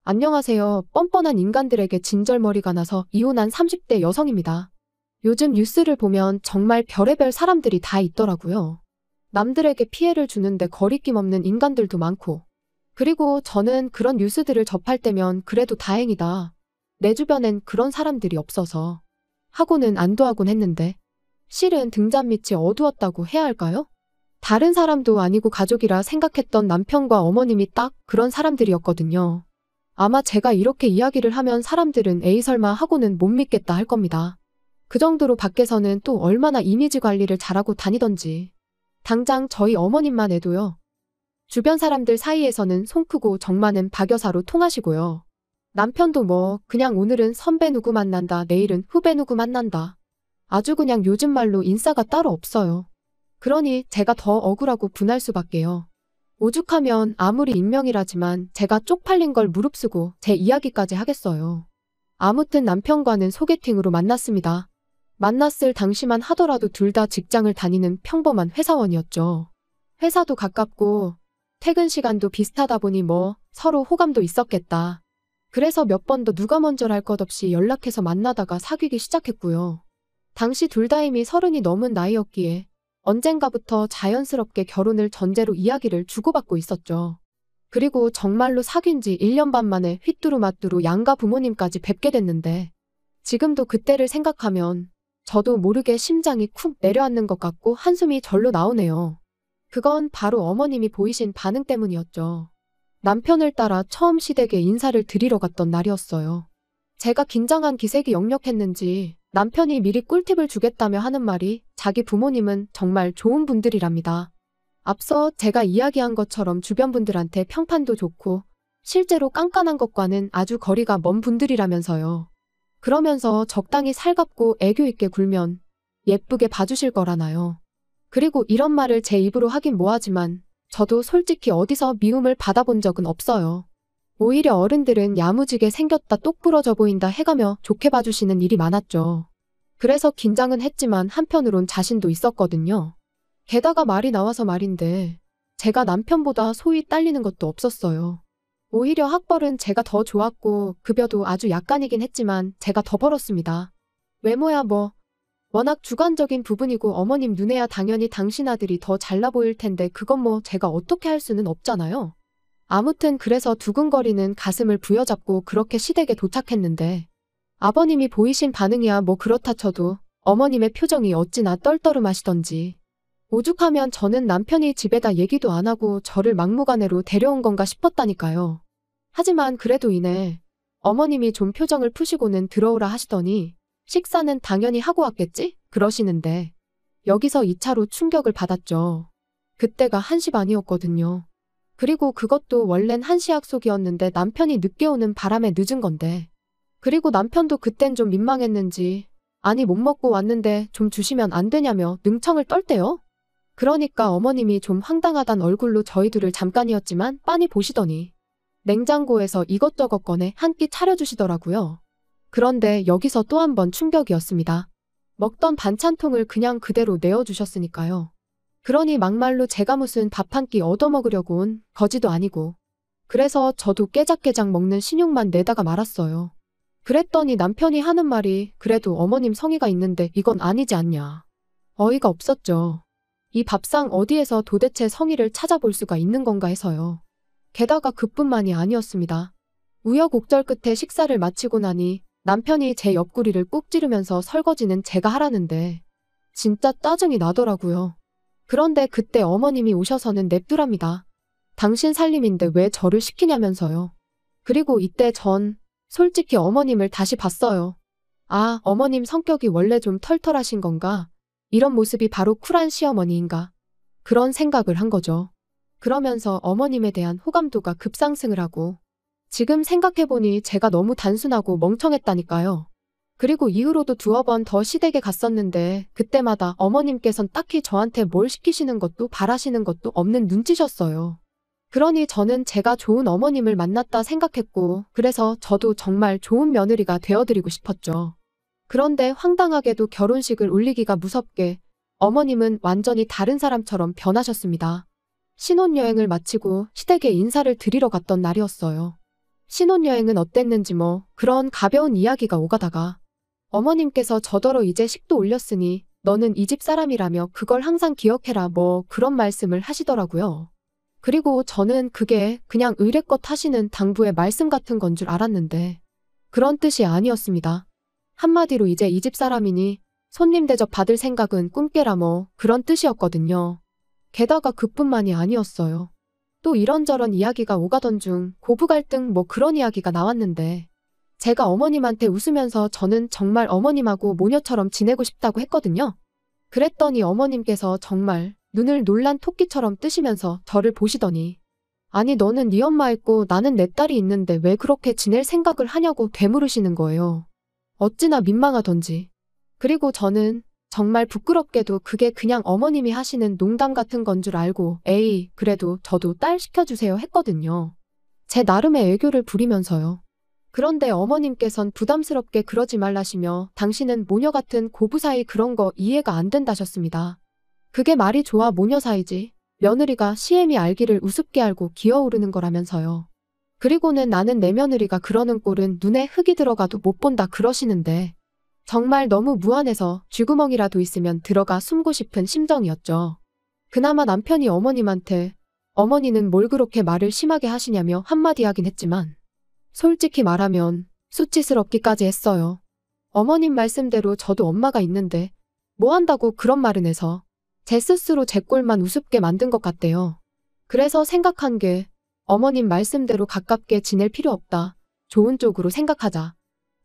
안녕하세요. 뻔뻔한 인간들에게 진절머리가 나서 이혼한 30대 여성입니다. 요즘 뉴스를 보면 정말 별의별 사람들이 다 있더라고요. 남들에게 피해를 주는데 거리낌 없는 인간들도 많고. 그리고 저는 그런 뉴스들을 접할 때면 그래도 다행이다. 내 주변엔 그런 사람들이 없어서 하고는 안도하곤 했는데 실은 등잔 밑이 어두웠다고 해야 할까요? 다른 사람도 아니고 가족이라 생각했던 남편과 어머님이 딱 그런 사람들이었거든요. 아마 제가 이렇게 이야기를 하면 사람들은 에이 설마 하고는 못 믿겠다 할 겁니다. 그 정도로 밖에서는 또 얼마나 이미지 관리를 잘하고 다니던지. 당장 저희 어머님만 해도요. 주변 사람들 사이에서는 송 크고 정 많은 박여사로 통하시고요. 남편도 뭐 그냥 오늘은 선배 누구 만난다, 내일은 후배 누구 만난다. 아주 그냥 요즘 말로 인싸가 따로 없어요. 그러니 제가 더 억울하고 분할 수밖에요. 오죽하면 아무리 익명이라지만 제가 쪽팔린 걸 무릅쓰고 제 이야기까지 하겠어요. 아무튼 남편과는 소개팅으로 만났습니다. 만났을 당시만 하더라도 둘 다 직장을 다니는 평범한 회사원이었죠. 회사도 가깝고 퇴근 시간도 비슷하다 보니 뭐 서로 호감도 있었겠다. 그래서 몇 번도 누가 먼저랄 것 없이 연락해서 만나다가 사귀기 시작했고요. 당시 둘 다 이미 30이 넘은 나이였기에 언젠가부터 자연스럽게 결혼을 전제로 이야기를 주고받고 있었죠. 그리고 정말로 사귄 지 1년 반 만에 휘뚜루마뚜루 양가 부모님까지 뵙게 됐는데 지금도 그때를 생각하면 저도 모르게 심장이 쿵 내려앉는 것 같고 한숨이 절로 나오네요. 그건 바로 어머님이 보이신 반응 때문이었죠. 남편을 따라 처음 시댁에 인사를 드리러 갔던 날이었어요. 제가 긴장한 기색이 역력했는지 남편이 미리 꿀팁을 주겠다며 하는 말이 자기 부모님은 정말 좋은 분들이랍니다. 앞서 제가 이야기한 것처럼 주변 분들한테 평판도 좋고 실제로 깐깐한 것과는 아주 거리가 먼 분들이라면서요. 그러면서 적당히 살갑고 애교 있게 굴면 예쁘게 봐주실 거라나요. 그리고 이런 말을 제 입으로 하긴 뭐하지만 저도 솔직히 어디서 미움을 받아본 적은 없어요. 오히려 어른들은 야무지게 생겼다 똑 부러져 보인다 해가며 좋게 봐주시는 일이 많았죠. 그래서 긴장은 했지만 한편으론 자신도 있었거든요. 게다가 말이 나와서 말인데 제가 남편보다 소위 딸리는 것도 없었어요. 오히려 학벌은 제가 더 좋았고 급여도 아주 약간이긴 했지만 제가 더 벌었습니다. 외모야 뭐 워낙 주관적인 부분이고 어머님 눈에야 당연히 당신 아들이 더 잘나 보일 텐데 그건 뭐 제가 어떻게 할 수는 없잖아요. 아무튼 그래서 두근거리는 가슴을 부여잡고 그렇게 시댁에 도착했는데 아버님이 보이신 반응이야 뭐 그렇다 쳐도 어머님의 표정이 어찌나 떨떠름하시던지 오죽하면 저는 남편이 집에다 얘기도 안 하고 저를 막무가내로 데려온 건가 싶었다니까요. 하지만 그래도 이내 어머님이 좀 표정을 푸시고는 들어오라 하시더니 식사는 당연히 하고 왔겠지? 그러시는데 여기서 2차로 충격을 받았죠. 그때가 1시 반이었거든요. 그리고 그것도 원래는 1시 약속이었는데 남편이 늦게 오는 바람에 늦은 건데 그리고 남편도 그땐 좀 민망했는지 아니 못 먹고 왔는데 좀 주시면 안 되냐며 능청을 떨대요. 그러니까 어머님이 좀 황당하단 얼굴로 저희 둘을 잠깐이었지만 빤히 보시더니 냉장고에서 이것저것 꺼내 한 끼 차려주시더라고요. 그런데 여기서 또 한 번 충격이었습니다. 먹던 반찬통을 그냥 그대로 내어주셨으니까요. 그러니 막말로 제가 무슨 밥 한 끼 얻어먹으려고 온 거지도 아니고 그래서 저도 깨작깨작 먹는 신용만 내다가 말았어요. 그랬더니 남편이 하는 말이 그래도 어머님 성의가 있는데 이건 아니지 않냐. 어이가 없었죠. 이 밥상 어디에서 도대체 성의를 찾아볼 수가 있는 건가 해서요. 게다가 그뿐만이 아니었습니다. 우여곡절 끝에 식사를 마치고 나니 남편이 제 옆구리를 꾹 찌르면서 설거지는 제가 하라는데 진짜 짜증이 나더라고요. 그런데 그때 어머님이 오셔서는 냅두랍니다. 당신 살림인데 왜 저를 시키냐면서요. 그리고 이때 전 솔직히 어머님을 다시 봤어요. 아, 어머님 성격이 원래 좀 털털하신 건가? 이런 모습이 바로 쿨한 시어머니인가? 그런 생각을 한 거죠. 그러면서 어머님에 대한 호감도가 급상승을 하고 지금 생각해보니 제가 너무 단순하고 멍청했다니까요. 그리고 이후로도 두어 번 더 시댁에 갔었는데 그때마다 어머님께선 딱히 저한테 뭘 시키시는 것도 바라시는 것도 없는 눈치셨어요. 그러니 저는 제가 좋은 어머님을 만났다 생각했고 그래서 저도 정말 좋은 며느리가 되어드리고 싶었죠. 그런데 황당하게도 결혼식을 올리기가 무섭게 어머님은 완전히 다른 사람처럼 변하셨습니다. 신혼여행을 마치고 시댁에 인사를 드리러 갔던 날이었어요. 신혼여행은 어땠는지 뭐 그런 가벼운 이야기가 오가다가 어머님께서 저더러 이제 식도 올렸으니 너는 이 집 사람이라며 그걸 항상 기억해라 뭐 그런 말씀을 하시더라고요. 그리고 저는 그게 그냥 의례껏 하시는 당부의 말씀 같은 건 줄 알았는데 그런 뜻이 아니었습니다. 한마디로 이제 이 집 사람이니 손님 대접 받을 생각은 꿈깨라 뭐 그런 뜻이었거든요. 게다가 그뿐만이 아니었어요. 또 이런저런 이야기가 오가던 중 고부 갈등 뭐 그런 이야기가 나왔는데 제가 어머님한테 웃으면서 저는 정말 어머님하고 모녀처럼 지내고 싶다고 했거든요. 그랬더니 어머님께서 정말 눈을 놀란 토끼처럼 뜨시면서 저를 보시더니 아니 너는 네 엄마 있고 나는 내 딸이 있는데 왜 그렇게 지낼 생각을 하냐고 되물으시는 거예요. 어찌나 민망하던지. 그리고 저는 정말 부끄럽게도 그게 그냥 어머님이 하시는 농담 같은 건 줄 알고 에이 그래도 저도 딸 시켜주세요 했거든요. 제 나름의 애교를 부리면서요. 그런데 어머님께선 부담스럽게 그러지 말라시며 당신은 모녀 같은 고부 사이 그런 거 이해가 안 된다셨습니다. 그게 말이 좋아 모녀 사이지. 며느리가 시엠이 알기를 우습게 알고 기어오르는 거라면서요. 그리고는 나는 내 며느리가 그러는 꼴은 눈에 흙이 들어가도 못 본다 그러시는데 정말 너무 무안해서 쥐구멍이라도 있으면 들어가 숨고 싶은 심정이었죠. 그나마 남편이 어머님한테 어머니는 뭘 그렇게 말을 심하게 하시냐며 한마디 하긴 했지만 솔직히 말하면 수치스럽기까지 했어요. 어머님 말씀대로 저도 엄마가 있는데 뭐 한다고 그런 말은 해서 제 스스로 제 꼴만 우습게 만든 것 같대요. 그래서 생각한 게 어머님 말씀대로 가깝게 지낼 필요 없다. 좋은 쪽으로 생각하자.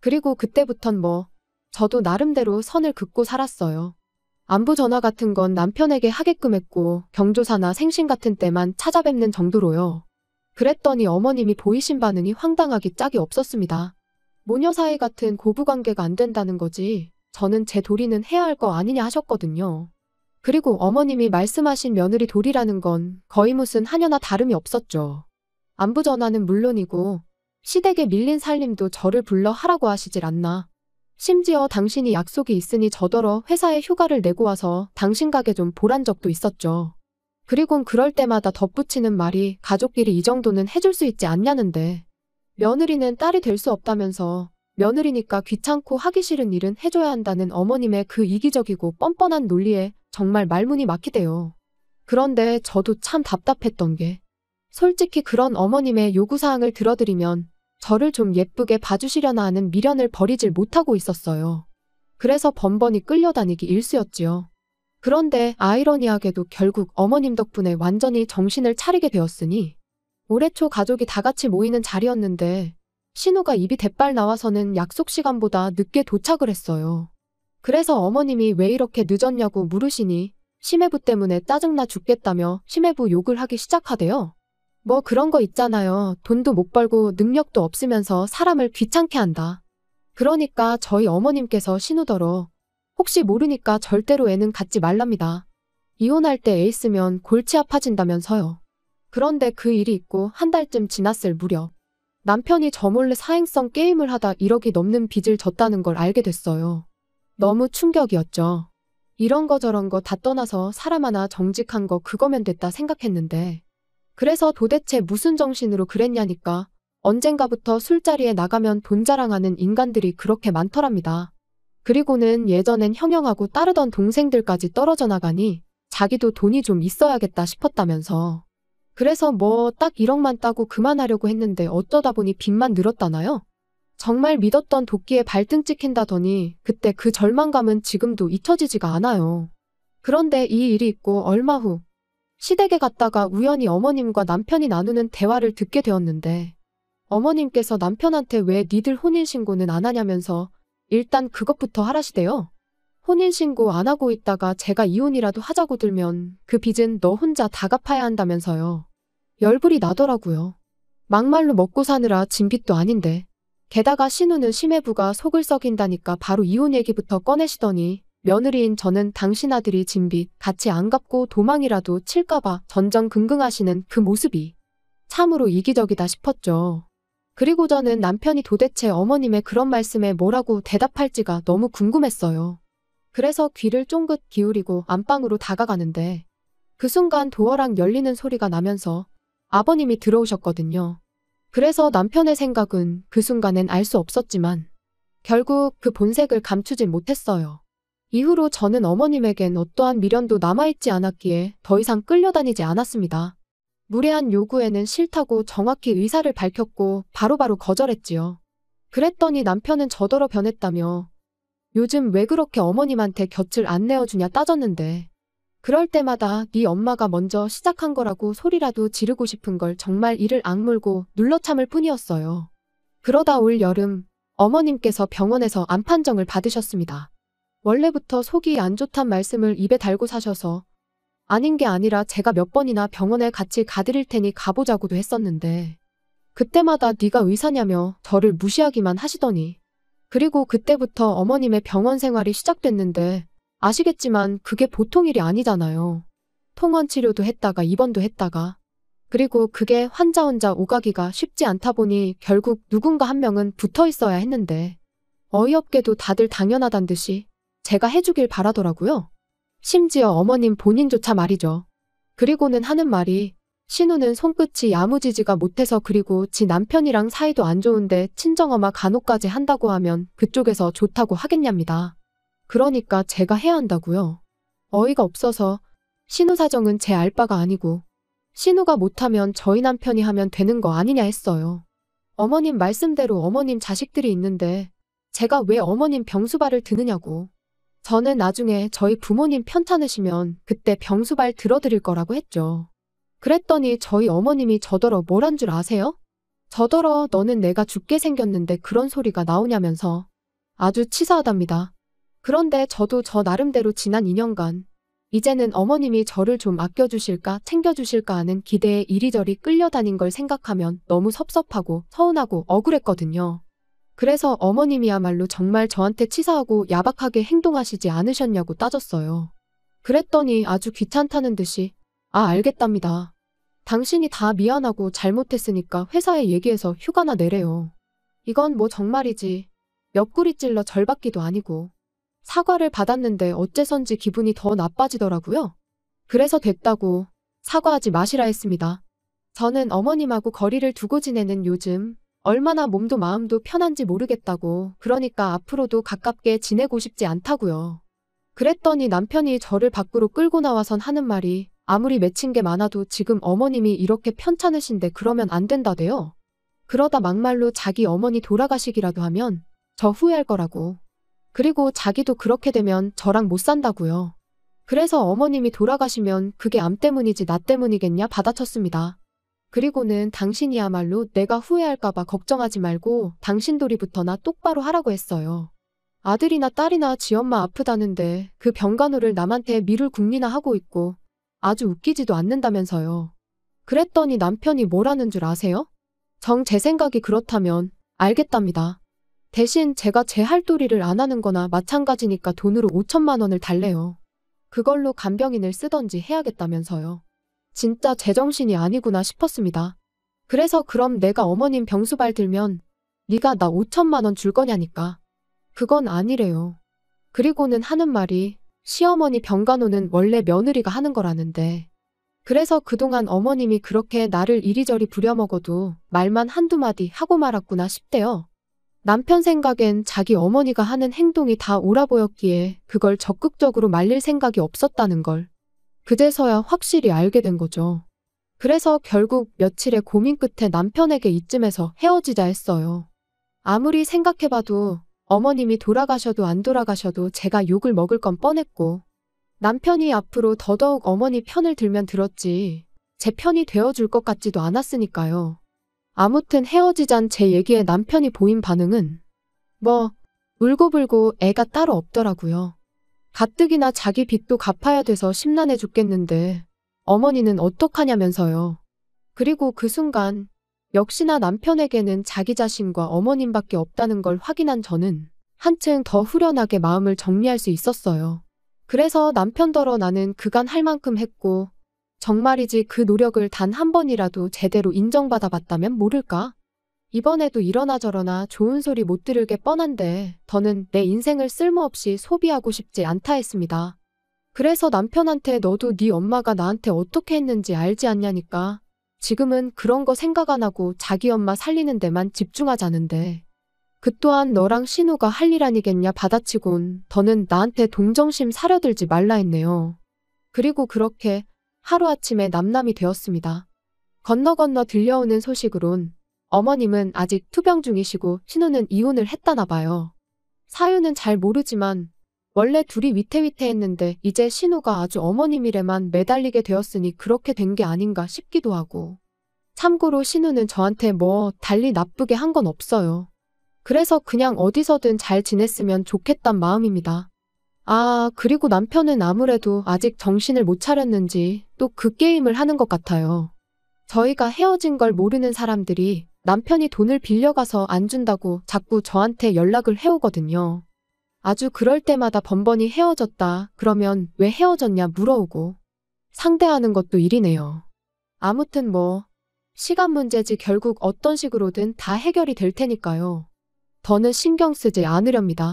그리고 그때부턴 뭐 저도 나름대로 선을 긋고 살았어요. 안부 전화 같은 건 남편에게 하게끔 했고 경조사나 생신 같은 때만 찾아뵙는 정도로요. 그랬더니 어머님이 보이신 반응이 황당하기 짝이 없었습니다. 모녀 사이 같은 고부관계가 안 된다는 거지 저는 제 도리는 해야 할 거 아니냐 하셨거든요. 그리고 어머님이 말씀하신 며느리 도리라는 건 거의 무슨 하녀나 다름이 없었죠. 안부 전화는 물론이고 시댁에 밀린 살림도 저를 불러 하라고 하시질 않나. 심지어 당신이 약속이 있으니 저더러 회사에 휴가를 내고 와서 당신 가게 좀 보란 적도 있었죠. 그리곤 그럴 때마다 덧붙이는 말이 가족끼리 이 정도는 해줄 수 있지 않냐는데 며느리는 딸이 될 수 없다면서 며느리니까 귀찮고 하기 싫은 일은 해줘야 한다는 어머님의 그 이기적이고 뻔뻔한 논리에 정말 말문이 막히대요. 그런데 저도 참 답답했던 게 솔직히 그런 어머님의 요구사항을 들어드리면 저를 좀 예쁘게 봐주시려나 하는 미련을 버리질 못하고 있었어요. 그래서 번번이 끌려다니기 일쑤였지요. 그런데 아이러니하게도 결국 어머님 덕분에 완전히 정신을 차리게 되었으니 올해 초 가족이 다 같이 모이는 자리였는데 신우가 입이 대빨 나와서는 약속 시간보다 늦게 도착을 했어요. 그래서 어머님이 왜 이렇게 늦었냐고 물으시니 심해부 때문에 짜증나 죽겠다며 심해부 욕을 하기 시작하대요. 뭐 그런 거 있잖아요. 돈도 못 벌고 능력도 없으면서 사람을 귀찮게 한다. 그러니까 저희 어머님께서 신우더러 혹시 모르니까 절대로 애는 갖지 말랍니다. 이혼할 때 애 있으면 골치 아파진다면서요. 그런데 그 일이 있고 한 달쯤 지났을 무렵 남편이 저 몰래 사행성 게임을 하다 1억이 넘는 빚을 졌다는 걸 알게 됐어요. 너무 충격이었죠. 이런 거 저런 거 다 떠나서 사람 하나 정직한 거 그거면 됐다 생각했는데 그래서 도대체 무슨 정신으로 그랬냐니까 언젠가부터 술자리에 나가면 돈 자랑하는 인간들이 그렇게 많더랍니다. 그리고는 예전엔 형형하고 따르던 동생들까지 떨어져 나가니 자기도 돈이 좀 있어야겠다 싶었다면서. 그래서 뭐 딱 1억만 따고 그만하려고 했는데 어쩌다 보니 빚만 늘었다나요? 정말 믿었던 도끼에 발등 찍힌다더니 그때 그 절망감은 지금도 잊혀지지가 않아요. 그런데 이 일이 있고 얼마 후 시댁에 갔다가 우연히 어머님과 남편이 나누는 대화를 듣게 되었는데 어머님께서 남편한테 왜 니들 혼인신고는 안 하냐면서 일단 그것부터 하라시대요. 혼인신고 안 하고 있다가 제가 이혼이라도 하자고 들면 그 빚은 너 혼자 다 갚아야 한다면서요. 열불이 나더라고요. 막말로 먹고 사느라 진 빚도 아닌데. 게다가 신우는 심해부가 속을 썩인다니까 바로 이혼 얘기부터 꺼내시더니 며느리인 저는 당신 아들이 진 빚 같이 안 갚고 도망이라도 칠까봐 전전긍긍하시는 그 모습이 참으로 이기적이다 싶었죠. 그리고 저는 남편이 도대체 어머님의 그런 말씀에 뭐라고 대답할지가 너무 궁금했어요. 그래서 귀를 쫑긋 기울이고 안방으로 다가가는데 그 순간 도어락 열리는 소리가 나면서 아버님이 들어오셨거든요. 그래서 남편의 생각은 그 순간엔 알 수 없었지만 결국 그 본색을 감추진 못했어요. 이후로 저는 어머님에겐 어떠한 미련도 남아있지 않았기에 더 이상 끌려다니지 않았습니다. 무례한 요구에는 싫다고 정확히 의사를 밝혔고 바로바로 거절했지요. 그랬더니 남편은 저더러 변했다며 요즘 왜 그렇게 어머님한테 곁을 안 내어주냐 따졌는데 그럴 때마다 네 엄마가 먼저 시작한 거라고 소리라도 지르고 싶은 걸 정말 이를 악물고 눌러 참을 뿐이었어요. 그러다 올 여름 어머님께서 병원에서 암 판정을 받으셨습니다. 원래부터 속이 안 좋단 말씀을 입에 달고 사셔서 아닌 게 아니라 제가 몇 번이나 병원에 같이 가드릴 테니 가보자고도 했었는데 그때마다 네가 의사냐며 저를 무시하기만 하시더니 그리고 그때부터 어머님의 병원 생활이 시작됐는데 아시겠지만 그게 보통 일이 아니잖아요. 통원 치료도 했다가 입원도 했다가 그리고 그게 환자 혼자 오가기가 쉽지 않다 보니 결국 누군가 한 명은 붙어 있어야 했는데 어이없게도 다들 당연하단 듯이 제가 해주길 바라더라고요. 심지어 어머님 본인조차 말이죠. 그리고는 하는 말이 신우는 손끝이 야무지지가 못해서 그리고 지 남편이랑 사이도 안 좋은데 친정엄마 간호까지 한다고 하면 그쪽에서 좋다고 하겠냐입니다. 그러니까 제가 해야 한다고요. 어이가 없어서 신우 사정은 제 알 바가 아니고 신우가 못하면 저희 남편이 하면 되는 거 아니냐 했어요. 어머님 말씀대로 어머님 자식들이 있는데 제가 왜 어머님 병수발을 드느냐고. 저는 나중에 저희 부모님 편찮으시면 그때 병수발 들어드릴 거라고 했죠. 그랬더니 저희 어머님이 저더러 뭐란 줄 아세요? 저더러 너는 내가 죽게 생겼는데 그런 소리가 나오냐면서 아주 치사하답니다. 그런데 저도 저 나름대로 지난 2년간 이제는 어머님이 저를 좀 아껴주실까 챙겨주실까 하는 기대에 이리저리 끌려다닌 걸 생각하면 너무 섭섭하고 서운하고 억울했거든요. 그래서 어머님이야말로 정말 저한테 치사하고 야박하게 행동하시지 않으셨냐고 따졌어요. 그랬더니 아주 귀찮다는 듯이 알겠답니다. 당신이 다 미안하고 잘못했으니까 회사에 얘기해서 휴가나 내래요. 이건 뭐 정말이지. 옆구리 찔러 절받기도 아니고. 사과를 받았는데 어째선지 기분이 더 나빠지더라고요. 그래서 됐다고 사과하지 마시라 했습니다. 저는 어머님하고 거리를 두고 지내는 요즘 얼마나 몸도 마음도 편한지 모르겠다고 그러니까 앞으로도 가깝게 지내고 싶지 않다고요. 그랬더니 남편이 저를 밖으로 끌고 나와선 하는 말이 아무리 맺힌 게 많아도 지금 어머님이 이렇게 편찮으신데 그러면 안 된다대요. 그러다 막말로 자기 어머니 돌아가시기라도 하면 저 후회할 거라고. 그리고 자기도 그렇게 되면 저랑 못 산다고요. 그래서 어머님이 돌아가시면 그게 암 때문이지 나 때문이겠냐 받아쳤습니다. 그리고는 당신이야말로 내가 후회할까봐 걱정하지 말고 당신 도리부터나 똑바로 하라고 했어요. 아들이나 딸이나 지엄마 아프다는데 그 병간호를 남한테 미룰 궁리나 하고 있고 아주 웃기지도 않는다면서요. 그랬더니 남편이 뭐라는 줄 아세요? 정 제 생각이 그렇다면 알겠답니다. 대신 제가 제 할 도리를 안 하는 거나 마찬가지니까 돈으로 5천만 원을 달래요. 그걸로 간병인을 쓰던지 해야겠다면서요. 진짜 제정신이 아니구나 싶었습니다. 그래서 그럼 내가 어머님 병수발 들면 네가 나 5천만 원 줄 거냐니까. 그건 아니래요. 그리고는 하는 말이 시어머니 병간호는 원래 며느리가 하는 거라는데 그래서 그동안 어머님이 그렇게 나를 이리저리 부려먹어도 말만 한두 마디 하고 말았구나 싶대요. 남편 생각엔 자기 어머니가 하는 행동이 다 옳아 보였기에 그걸 적극적으로 말릴 생각이 없었다는 걸 그제서야 확실히 알게 된 거죠. 그래서 결국 며칠의 고민 끝에 남편에게 이쯤에서 헤어지자 했어요. 아무리 생각해봐도 어머님이 돌아가셔도 안 돌아가셔도 제가 욕을 먹을 건 뻔했고 남편이 앞으로 더더욱 어머니 편을 들면 들었지 제 편이 되어줄 것 같지도 않았으니까요. 아무튼 헤어지잔 제 얘기에 남편이 보인 반응은 울고불고 애가 따로 없더라고요. 가뜩이나 자기 빚도 갚아야 돼서 심란해 죽겠는데 어머니는 어떡하냐면서요. 그리고 그 순간 역시나 남편에게는 자기 자신과 어머님밖에 없다는 걸 확인한 저는 한층 더 후련하게 마음을 정리할 수 있었어요. 그래서 남편더러 나는 그간 할 만큼 했고 정말이지 그 노력을 단 한 번이라도 제대로 인정받아 봤다면 모를까? 이번에도 이러나 저러나 좋은 소리 못 들을 게 뻔한데 더는 내 인생을 쓸모없이 소비하고 싶지 않다 했습니다. 그래서 남편한테 너도 네 엄마가 나한테 어떻게 했는지 알지 않냐니까 지금은 그런 거 생각 안 하고 자기 엄마 살리는 데만 집중하자는데. 그 또한 너랑 신우가 할 일 아니겠냐 받아치곤 더는 나한테 동정심 사려들지 말라 했네요. 그리고 그렇게 하루아침에 남남이 되었습니다. 건너 들려오는 소식으론 어머님은 아직 투병 중이시고 신우는 이혼을 했다나 봐요. 사유는 잘 모르지만 원래 둘이 위태위태했는데 이제 신우가 아주 어머님 일에만 매달리게 되었으니 그렇게 된 게 아닌가 싶기도 하고. 참고로 신우는 저한테 뭐 달리 나쁘게 한 건 없어요. 그래서 그냥 어디서든 잘 지냈으면 좋겠단 마음입니다. 아, 그리고 남편은 아무래도 아직 정신을 못 차렸는지 또 그 게임을 하는 것 같아요. 저희가 헤어진 걸 모르는 사람들이 남편이 돈을 빌려가서 안 준다고 자꾸 저한테 연락을 해오거든요. 아주 그럴 때마다 번번이 헤어졌다, 그러면 왜 헤어졌냐 물어오고. 상대하는 것도 일이네요. 아무튼 뭐 시간 문제지 결국 어떤 식으로든 다 해결이 될 테니까요. 더는 신경 쓰지 않으렵니다.